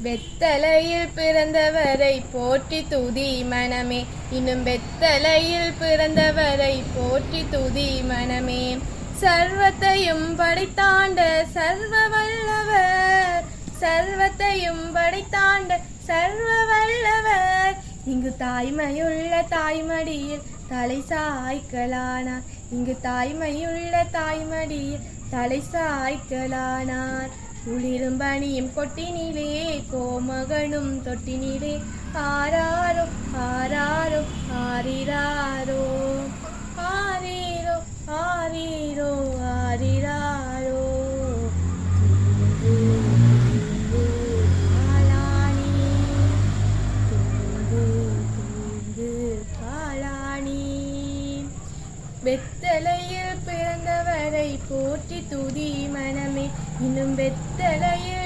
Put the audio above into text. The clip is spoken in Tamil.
வெத்தலையில் பிறந்தவரை போற்றி துதி மனமே, இன்னும் வெத்தலையில் பிறந்தவரை போற்றி துதி மனமே. சர்வத்தையும் படைத்தாண்ட சர்வ வல்லவர், சர்வத்தையும் படைத்தாண்ட சர்வ வல்லவர், இங்கு தாய்மையுள்ள தாய்மடியில் தலை சாய்க்கலானார், இங்கு தாய்மையுள்ள தாய்மடியில் தலை சாய்க்கலானார். குளிரும் பனியும் கொட்டினிலே கோமகனும் தொட்டினிலே, ஆராரோ ஆராரோ ஆரிராரோ, ஆரீரோ ஆரீரோ ஆரிராரோ. வெத்தலையில் பிறந்தவரை போற்றி துதி மனமே, இன்னும் வெத்தலையில்